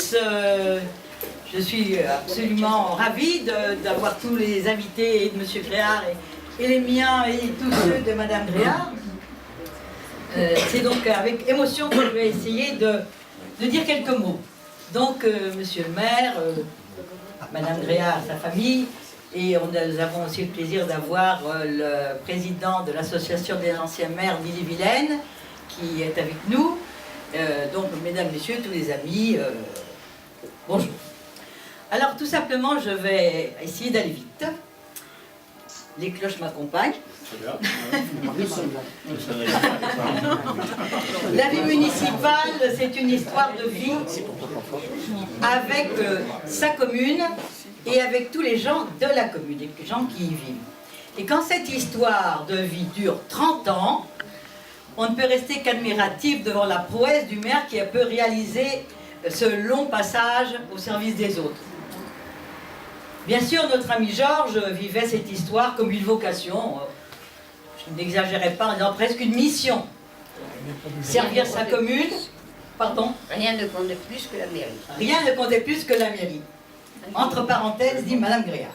tous. Je suis absolument ravie d'avoir tous les invités et de M. Gréard et les miens et tous ceux de Mme Gréard. C'est donc avec émotion que je vais essayer de dire quelques mots. Donc, Monsieur le maire, Mme Gréard, sa famille, et nous avons aussi le plaisir d'avoir le président de l'association des anciens maires d'Ille-et-Vilaine qui est avec nous. Donc, mesdames, messieurs, tous les amis, bonjour. Alors, tout simplement, je vais essayer d'aller vite. Les cloches m'accompagnent. La vie municipale, c'est une histoire de vie avec sa commune et avec tous les gens de la commune, les gens qui y vivent. Et quand cette histoire de vie dure 30 ans, on ne peut rester qu'admiratif devant la prouesse du maire qui a pu réaliser ce long passage au service des autres. Bien sûr, notre ami Georges vivait cette histoire comme une vocation, je n'exagérais pas en disant presque une mission. Servir sa commune, pardon. Rien ne comptait plus que la mairie. Rien ne comptait plus que la mairie. Entre parenthèses, dit Madame Gréard.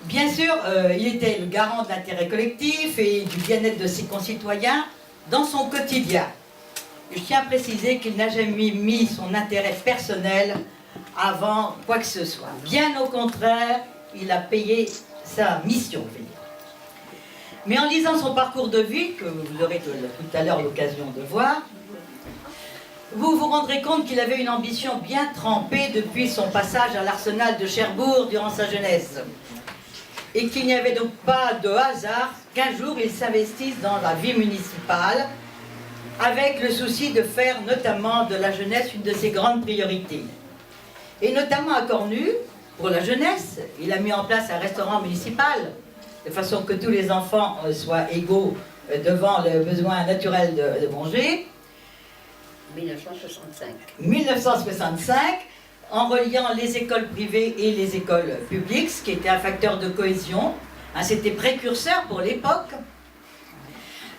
Bien sûr, il était le garant de l'intérêt collectif et du bien-être de ses concitoyens dans son quotidien. Je tiens à préciser qu'il n'a jamais mis son intérêt personnel avant quoi que ce soit. Bien au contraire, il a payé sa mission. Mais en lisant son parcours de vie, que vous aurez tout à l'heure l'occasion de voir, vous vous rendrez compte qu'il avait une ambition bien trempée depuis son passage à l'Arsenal de Cherbourg durant sa jeunesse. Et qu'il n'y avait donc pas de hasard qu'un jour il s'investisse dans la vie municipale avec le souci de faire notamment de la jeunesse une de ses grandes priorités. Et notamment à Cornu, pour la jeunesse, il a mis en place un restaurant municipal de façon que tous les enfants soient égaux devant le besoin naturel de manger. 1965. 1965, en reliant les écoles privées et les écoles publiques, ce qui était un facteur de cohésion. C'était précurseur pour l'époque.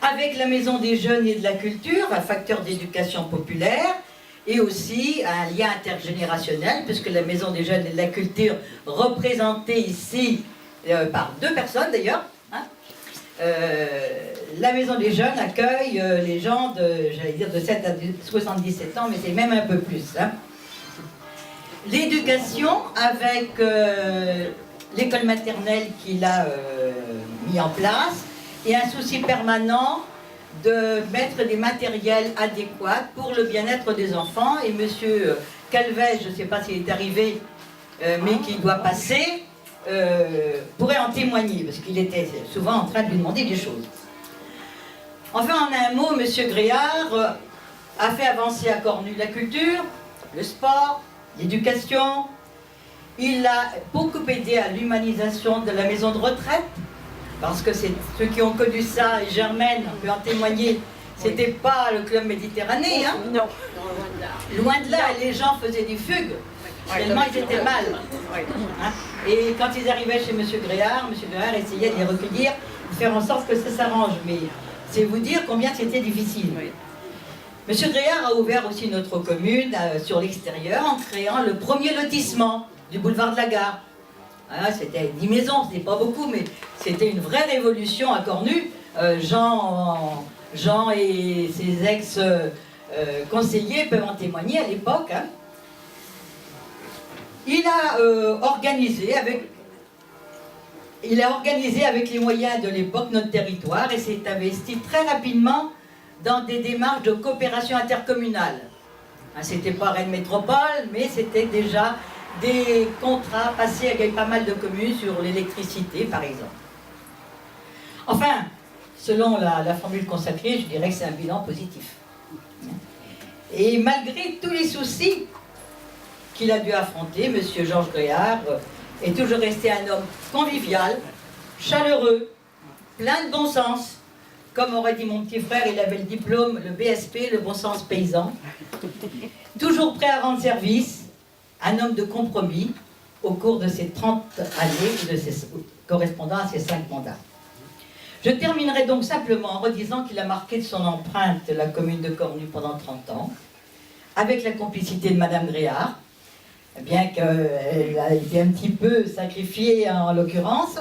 Avec la Maison des Jeunes et de la Culture, un facteur d'éducation populaire, et aussi un lien intergénérationnel, puisque la Maison des Jeunes et de la Culture, représentée ici par deux personnes d'ailleurs, la Maison des Jeunes accueille les gens de, j'allais dire, de 7 à 77 ans, mais c'est même un peu plus. L'éducation avec l'école maternelle qu'il a mis en place, et un souci permanent de mettre des matériels adéquats pour le bien-être des enfants. Et monsieur Calvet, je ne sais pas s'il est arrivé, mais qui doit passer, pourrait en témoigner, parce qu'il était souvent en train de lui demander des choses. Enfin, en un mot, monsieur Gréard a fait avancer à Cornu la culture, le sport, l'éducation. Il a beaucoup aidé à l'humanisation de la maison de retraite, parce que c'est ceux qui ont connu ça, et Germaine peut en témoigner, c'était pas le club méditerranéen. Hein. Non. Loin de là, les gens faisaient des fugues, tellement ils étaient mal. Hein. Et quand ils arrivaient chez M. Gréard essayait de les recueillir, de faire en sorte que ça s'arrange. Mais c'est vous dire combien c'était difficile. M. Gréard a ouvert aussi notre commune sur l'extérieur en créant le premier lotissement du boulevard de la Gare. C'était 10 maisons, c'était pas beaucoup, mais c'était une vraie révolution à Cornu. Jean et ses ex-conseillers peuvent en témoigner à l'époque. Hein. Il a organisé avec les moyens de l'époque notre territoire et s'est investi très rapidement dans des démarches de coopération intercommunale. C'était pas Rennes Métropole, mais c'était déjà des contrats passés avec pas mal de communes sur l'électricité, par exemple. Enfin, selon la formule consacrée, je dirais que c'est un bilan positif. Et malgré tous les soucis qu'il a dû affronter, M. Georges Gréard est toujours resté un homme convivial, chaleureux, plein de bon sens. Comme aurait dit mon petit frère, il avait le diplôme, le BSP, le bon sens paysan. Toujours prêt à rendre service, un homme de compromis au cours de ses 30 années, correspondant à ses 5 mandats. Je terminerai donc simplement en redisant qu'il a marqué de son empreinte la commune de Cornu pendant 30 ans, avec la complicité de Madame Gréard, bien qu'elle a été un petit peu sacrifiée en l'occurrence.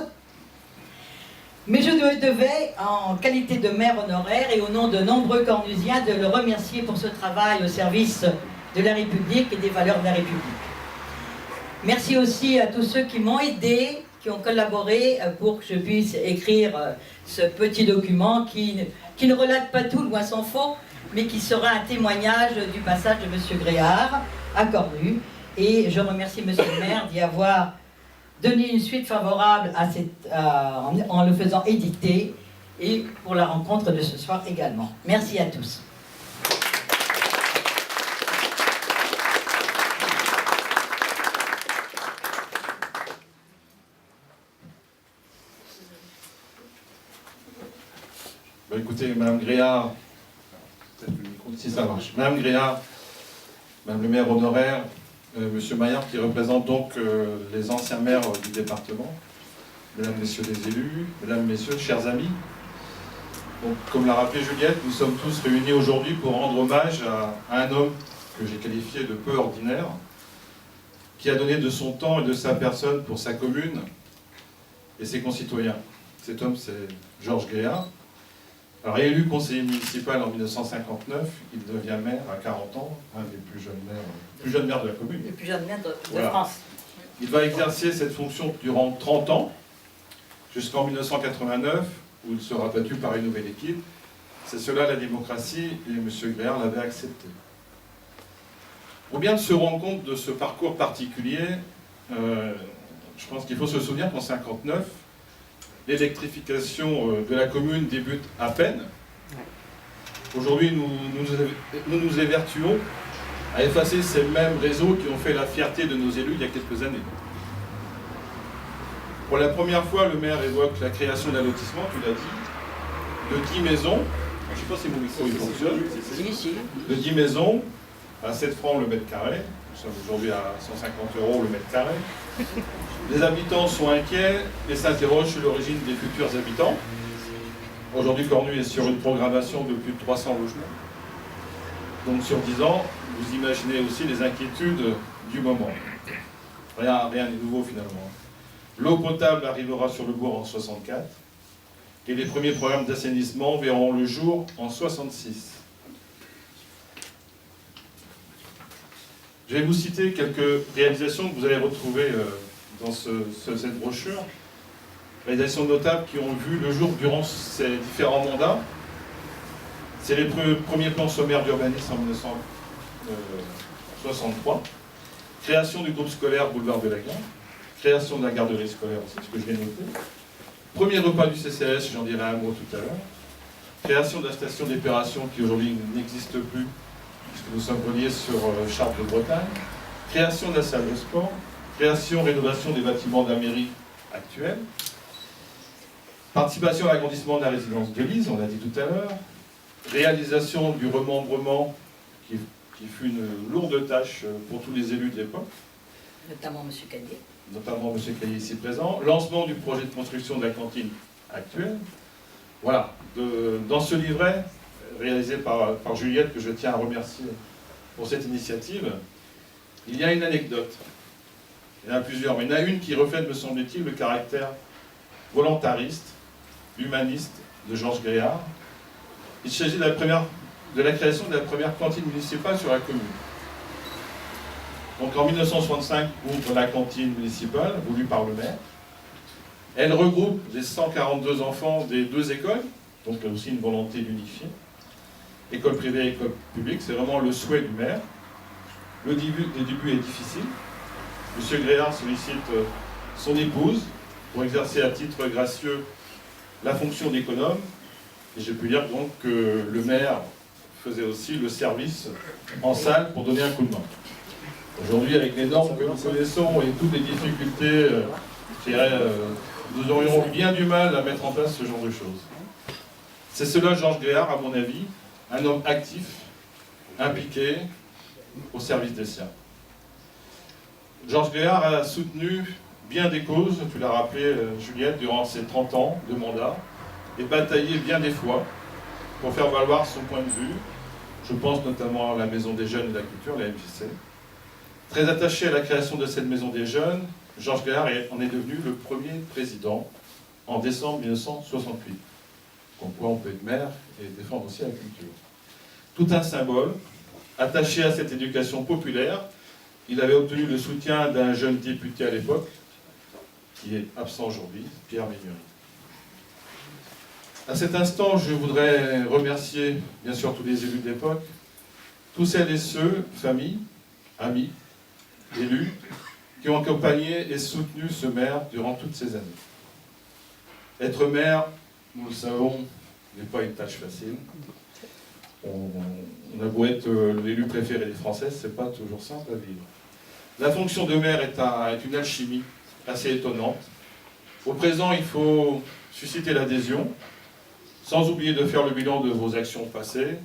Mais je devais, en qualité de maire honoraire et au nom de nombreux Cornusiens, de le remercier pour ce travail au service de la République et des valeurs de la République. Merci aussi à tous ceux qui m'ont aidé, qui ont collaboré pour que je puisse écrire ce petit document qui ne relate pas tout, loin s'en faut, mais qui sera un témoignage du passage de M. Gréard à Cornu. Et je remercie M. le maire d'y avoir donné une suite favorable en le faisant éditer et pour la rencontre de ce soir également. Merci à tous. Écoutez, Madame Gréard, peut-être le micro, si ça marche. Madame Gréard, Madame le maire honoraire, Monsieur Maillard qui représente donc les anciens maires du département, Mesdames, Messieurs les élus, Mesdames, Messieurs, chers amis. Donc, comme l'a rappelé Juliette, nous sommes tous réunis aujourd'hui pour rendre hommage à un homme que j'ai qualifié de peu ordinaire, qui a donné de son temps et de sa personne pour sa commune et ses concitoyens. Cet homme, c'est Georges Gréard. Alors, élu conseiller municipal en 1959, il devient maire à 40 ans, un des plus jeunes maires de la commune. Le plus jeune maire de Voilà. France. Il va exercer cette fonction durant 30 ans, jusqu'en 1989, où il sera battu par une nouvelle équipe. C'est cela la démocratie, et M. Gréard l'avait accepté. Pour bien se rendre compte de ce parcours particulier, je pense qu'il faut se souvenir qu'en 1959, l'électrification de la commune débute à peine. Aujourd'hui, nous nous évertuons à effacer ces mêmes réseaux qui ont fait la fierté de nos élus il y a quelques années. Pour la première fois, le maire évoque la création d'un lotissement, tu l'as dit, de 10 maisons. Je ne sais pas si mon micro il fonctionne. De 10 maisons à 7 francs le mètre carré. Nous sommes aujourd'hui à 150 € le mètre carré. Les habitants sont inquiets et s'interrogent sur l'origine des futurs habitants. Aujourd'hui, Cornu est sur une programmation de plus de 300 logements. Donc sur 10 ans, vous imaginez aussi les inquiétudes du moment. Rien n'est nouveau finalement. L'eau potable arrivera sur le bourg en 64 et les premiers programmes d'assainissement verront le jour en 66. Je vais vous citer quelques réalisations que vous allez retrouver dans cette brochure. Réalisations notables qui ont vu le jour durant ces différents mandats. C'est les premiers plans sommaires d'urbanisme en 1963. Création du groupe scolaire Boulevard de la Gare. Création de la garderie scolaire aussi, ce que je viens de noter. Premier repas du CCS, j'en dirai un mot tout à l'heure. Création de la station d'épuration qui aujourd'hui n'existe plus, puisque nous sommes reliés sur Chartres de Bretagne. Création de la salle de sport. Création, rénovation des bâtiments de la mairie actuelle. Participation à l'agrandissement de la résidence de Lise, on l'a dit tout à l'heure. Réalisation du remembrement qui fut une lourde tâche pour tous les élus de l'époque. Notamment M. Caillet. Notamment M. Caillet ici présent. Lancement du projet de construction de la cantine actuelle. Voilà, dans ce livret, réalisé par Juliette, que je tiens à remercier pour cette initiative, il y a une anecdote. Il y en a plusieurs, mais il y en a une qui reflète, me semble-t-il, le caractère volontariste, humaniste de Georges Gréard. Il s'agit de la création de la première cantine municipale sur la commune. Donc en 1965, ouvre la cantine municipale, voulue par le maire. Elle regroupe les 142 enfants des deux écoles, donc il y a aussi une volonté d'unifier. École privée et école publique, c'est vraiment le souhait du maire. Le début est difficile. M. Gréard sollicite son épouse pour exercer à titre gracieux la fonction d'économe. Et j'ai pu dire donc que le maire faisait aussi le service en salle pour donner un coup de main. Aujourd'hui, avec les normes que nous connaissons et toutes les difficultés, je dirais, nous aurions bien du mal à mettre en place ce genre de choses. C'est cela, Georges Gréard, à mon avis, un homme actif, impliqué, au service des siens. Georges Gréard a soutenu bien des causes, tu l'as rappelé, Juliette, durant ses 30 ans de mandat, et bataillé bien des fois pour faire valoir son point de vue. Je pense notamment à la Maison des Jeunes et de la Culture, la MJC. Très attaché à la création de cette maison des jeunes, Georges Gréard en est devenu le premier président en décembre 1968. Comme quoi on peut être maire et défendre aussi la culture. Tout un symbole, attaché à cette éducation populaire, il avait obtenu le soutien d'un jeune député à l'époque, qui est absent aujourd'hui, Pierre Ménury. À cet instant, je voudrais remercier, bien sûr, tous les élus de l'époque, tous celles et ceux, familles, amis, élus, qui ont accompagné et soutenu ce maire durant toutes ces années. Être maire, nous le savons, n'est pas une tâche facile. On a beau être l'élu préféré des Français, c'est pas toujours simple à vivre. La fonction de maire est une alchimie assez étonnante. Au présent, il faut susciter l'adhésion, sans oublier de faire le bilan de vos actions passées,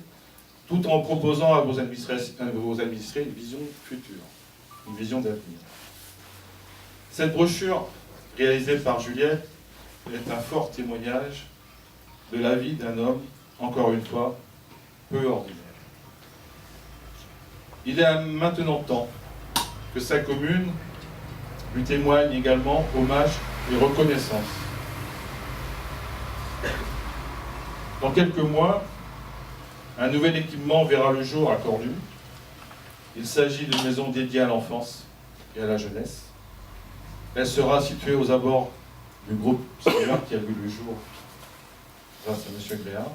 tout en proposant à vos administrés une vision future, une vision d'avenir. Cette brochure, réalisée par Juliette, est un fort témoignage de la vie d'un homme, encore une fois, peu ordinaire. Il est maintenant temps que sa commune lui témoigne également hommage et reconnaissance. Dans quelques mois, un nouvel équipement verra le jour à Cornu. Il s'agit d'une maison dédiée à l'enfance et à la jeunesse. Elle sera située aux abords du groupe scolaire qui a vu le jour grâce à M. Gréard.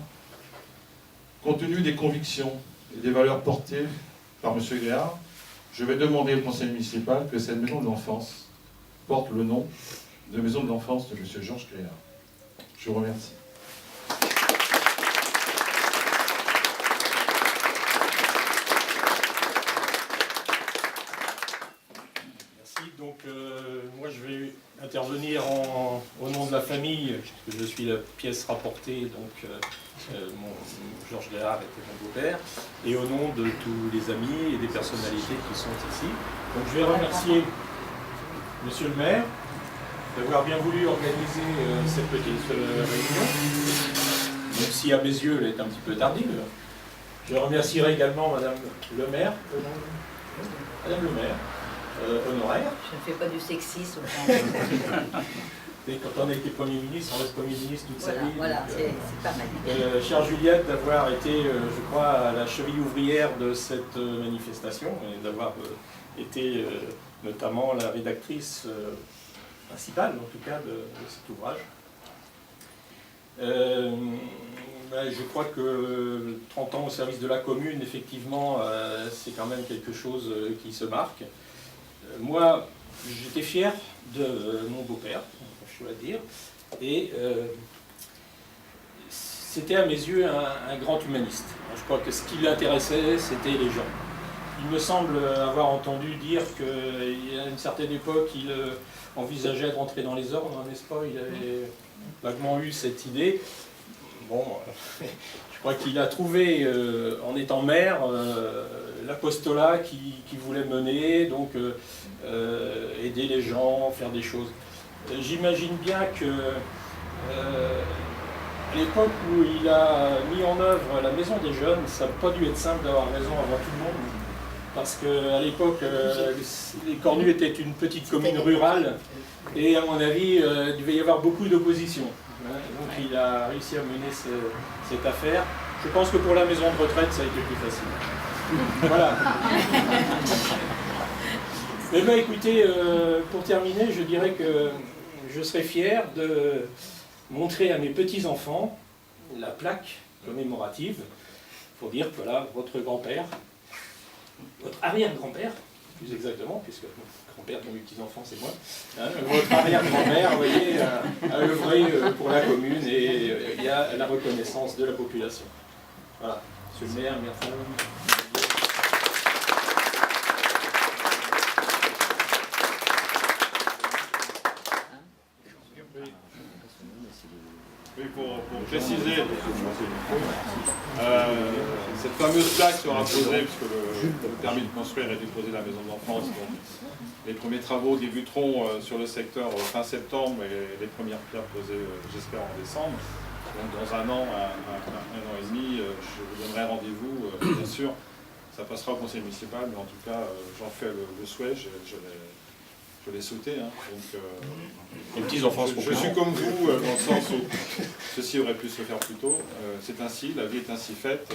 Compte tenu des convictions et des valeurs portées par M. Gréard, je vais demander au conseil municipal que cette maison de l'enfance porte le nom de maison de l'enfance de M. Georges Gréard. Je vous remercie. Merci. Donc, moi, je vais intervenir au nom de la famille, puisque je suis la pièce rapportée, donc Georges Gréard était mon beau-père, et au nom de tous les amis et des personnalités qui sont ici. Donc, je vais remercier Monsieur le maire d'avoir bien voulu organiser cette petite réunion, même si à mes yeux elle est un petit peu tardive. Je remercierai également Madame le maire, honoraire. Je ne fais pas du sexisme. Et quand on a été Premier ministre, on reste Premier ministre toute sa vie. Voilà, c'est pas mal. Chère Juliette, d'avoir été, je crois, à la cheville ouvrière de cette manifestation et d'avoir été notamment la rédactrice principale, en tout cas, de cet ouvrage. Je crois que 30 ans au service de la commune, effectivement, c'est quand même quelque chose qui se marque. Moi, j'étais fier de mon beau-père, je dois dire, et c'était à mes yeux un grand humaniste. Je crois que ce qui l'intéressait, c'était les gens. Il me semble avoir entendu dire qu'à une certaine époque, il envisageait de rentrer dans les ordres, n'est-ce pas? Il avait vaguement eu cette idée. Bon, je crois qu'il a trouvé, en étant maire, l'apostolat qu'il voulait mener, donc aider les gens, faire des choses. J'imagine bien que à l'époque où il a mis en œuvre la maison des jeunes, ça n'a pas dû être simple d'avoir raison avant tout le monde, parce qu'à l'époque, les Cornues étaient une petite commune rurale, et à mon avis, il devait y avoir beaucoup d'opposition. Donc il a réussi à mener cette affaire. Je pense que pour la maison de retraite, ça a été plus facile. Voilà. Mais bien écoutez, pour terminer, je dirais que je serais fier de montrer à mes petits-enfants la plaque commémorative pour dire que voilà, votre grand-père, votre arrière-grand-père, plus exactement, puisque mon grand-père de mes petits-enfants, c'est moi, hein, votre arrière-grand-père, vous voyez, a œuvré pour la commune et il y a la reconnaissance de la population. Voilà. Monsieur le maire, merci. Oui, pour préciser, cette fameuse plaque sera posée, puisque le permis de construire est déposé à la maison de l'enfance. Les premiers travaux débuteront sur le secteur fin septembre et les premières pierres posées, j'espère, en décembre. Donc dans un an et demi, je vous donnerai rendez-vous, bien sûr, Ça passera au conseil municipal, mais en tout cas, j'en fais le souhait, je l'ai sauté. Hein. Donc, les petits-enfants je suis comme vous, dans le sens où ceci aurait pu se faire plus tôt. C'est ainsi, la vie est ainsi faite.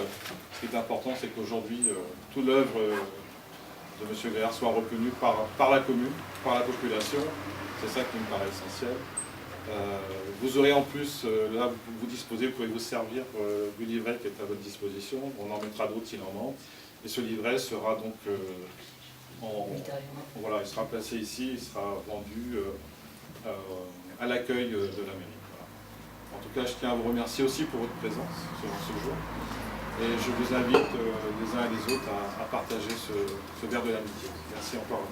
Ce qui est important, c'est qu'aujourd'hui, toute l'œuvre de M. Gréard soit reconnue par la commune, par la population. C'est ça qui me paraît essentiel. Vous aurez en plus, là vous disposez, vous pouvez vous servir du livret qui est à votre disposition. On en mettra d'autres s'il en manque. Et ce livret sera donc voilà, il sera placé ici, il sera vendu à l'accueil de la mairie. Voilà. En tout cas, je tiens à vous remercier aussi pour votre présence sur ce jour. Et je vous invite les uns et les autres à partager ce verre de l'amitié. Merci encore.